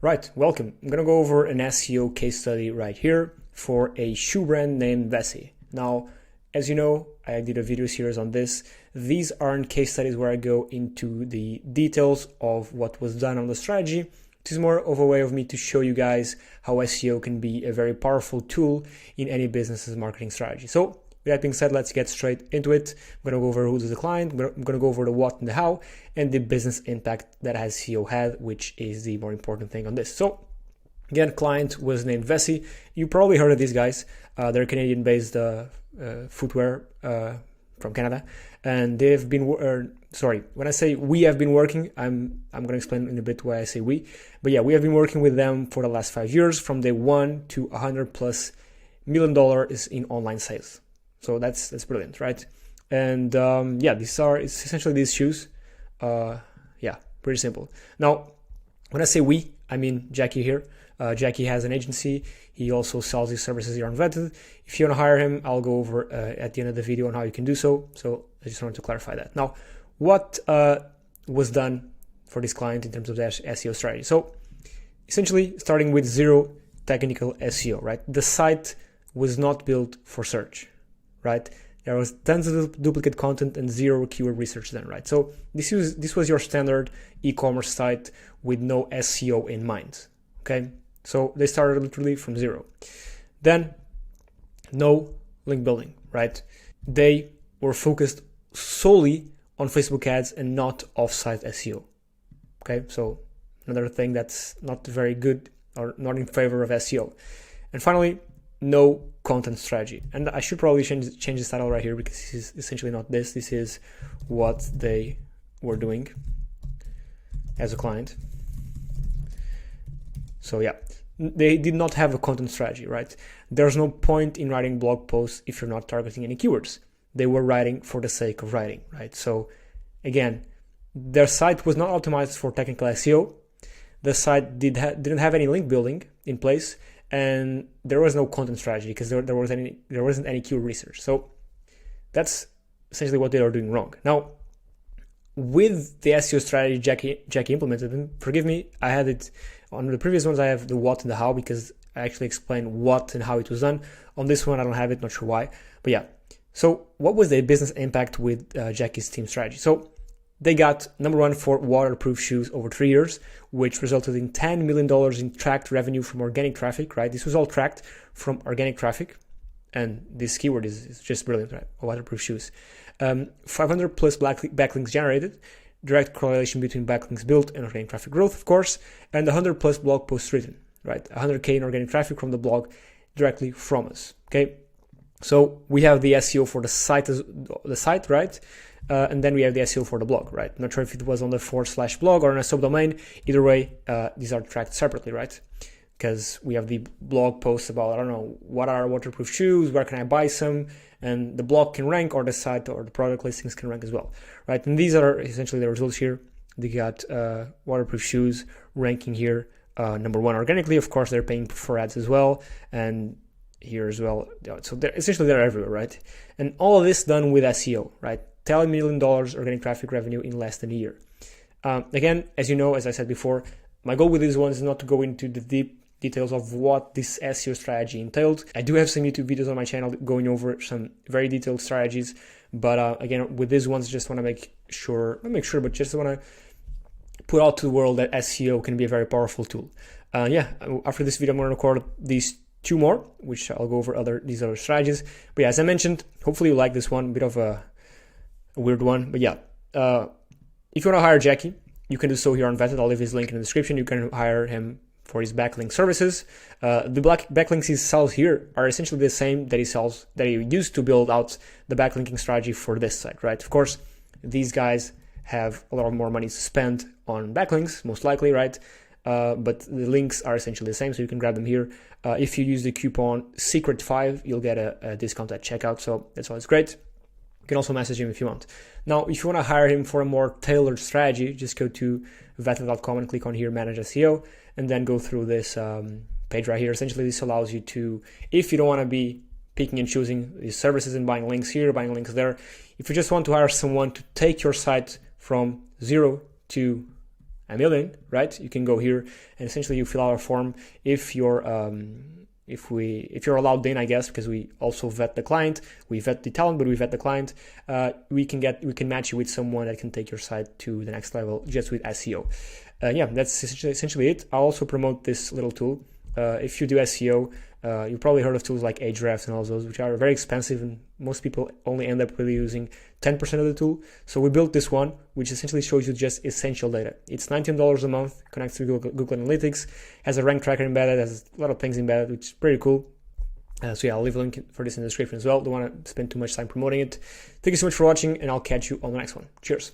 Right, welcome. I'm gonna go over an SEO case study right here for a shoe brand named Vessi. Now, as you know, I did a video series on this. These aren't case studies where I go into the details of what was done on the strategy. It is more of a way of me to show you guys how SEO can be a very powerful tool in any business's marketing strategy. So, with that being said, let's get straight into it. I'm going to go over who's the client, I'm going to go over the what and the how, and the business impact that SEO had, which is the more important thing on this. So, again, client was named Vessi. You probably heard of these guys. They're Canadian-based footwear from Canada, and they've been. When I say we have been working, I'm going to explain in a bit why I say we. But yeah, we have been working with them for the last 5 years, from day one to $100+ million in online sales. So that's brilliant, right? And it's essentially these shoes. Pretty simple. Now, when I say we, I mean Jacky here. Jacky has an agency. He also sells his services here on Vetted. If you want to hire him, I'll go over at the end of the video on how you can do so. So I just wanted to clarify that. Now, what was done for this client in terms of the SEO strategy? So essentially starting with zero technical SEO, right? The site was not built for search, right? There was tons of duplicate content and zero keyword research then, right? So this was your standard e-commerce site with no SEO in mind, okay? So they started literally from zero. Then no link building, right? They were focused solely on Facebook ads and not off-site SEO, okay? So another thing that's not very good or not in favor of SEO. And finally, no content strategy. And I should probably change the title right here, because this is essentially not this. This is what they were doing as a client. So yeah, they did not have a content strategy, right? There's no point in writing blog posts if you're not targeting any keywords. They were writing for the sake of writing, right? So again, their site was not optimized for technical SEO. The site didn't have any link building in place, and there was no content strategy because there wasn't any keyword research. So that's essentially what they are doing wrong. Now, with the SEO strategy Jacky implemented, and forgive me, I had it on the previous ones. I have the what and the how, because I actually explained what and how it was done. On this one, I don't have it, not sure why, but yeah. So what was the business impact with Jacky's team strategy? So they got number one for waterproof shoes over 3 years, which resulted in $10 million in tracked revenue from organic traffic, right? This was all tracked from organic traffic. And this keyword is just brilliant, right? Waterproof shoes. 500 plus backlinks generated, direct correlation between backlinks built and organic traffic growth, of course, and 100 plus blog posts written, right? 100K in organic traffic from the blog directly from us, okay? So we have the SEO for the site, right? And then we have the SEO for the blog, right? Not sure if it was on the /blog or on a subdomain. Either way, these are tracked separately, right? Because we have the blog posts about, I don't know, what are waterproof shoes, where can I buy some, and the blog can rank, or the site or the product listings can rank as well, right? And these are essentially the results here. They got waterproof shoes ranking here, number one organically. Of course, they're paying for ads as well, and here as well. So they're everywhere, right? And all of this done with SEO, right? $10 million organic traffic revenue in less than a year. Again, as you know, as I said before, my goal with this one is not to go into the deep details of what this SEO strategy entailed. I do have some YouTube videos on my channel going over some very detailed strategies, but again, with these ones, just want to just want to put out to the world that SEO can be a very powerful tool. After this video, I'm going to record these two more, which I'll go over these other strategies. But yeah, as I mentioned, hopefully you like this one, a bit of a weird one. But yeah, if you want to hire Jacky, you can do so here on Vetted. I'll leave his link in the description. You can hire him for his backlink services. The backlinks he sells here are essentially the same that he used to build out the backlinking strategy for this site, right? Of course, these guys have a lot more money to spend on backlinks, most likely, right? But the links are essentially the same, so you can grab them here. If you use the coupon SECRET5, you'll get a discount at checkout, so that's always great. You can also message him if you want. Now, if you want to hire him for a more tailored strategy, just go to vetted.com and click on here, Manage SEO, and then go through this page right here. Essentially, this allows you to, if you don't want to be picking and choosing these services and buying links here, buying links there, if you just want to hire someone to take your site from zero to a million, right? You can go here and essentially you fill out a form if you're if you're allowed in, I guess, because we also vet the client, we vet the talent, but we vet the client. We can match you with someone that can take your site to the next level just with SEO. Yeah, that's essentially it. I'll also promote this little tool. If you do SEO, you've probably heard of tools like Ahrefs and all those, which are very expensive, and most people only end up really using 10% of the tool. So we built this one, which essentially shows you just essential data. It's $19 a month, connects to Google Analytics, has a rank tracker embedded, has a lot of things embedded, which is pretty cool. So yeah, I'll leave a link for this in the description as well. Don't want to spend too much time promoting it. Thank you so much for watching, and I'll catch you on the next one. Cheers.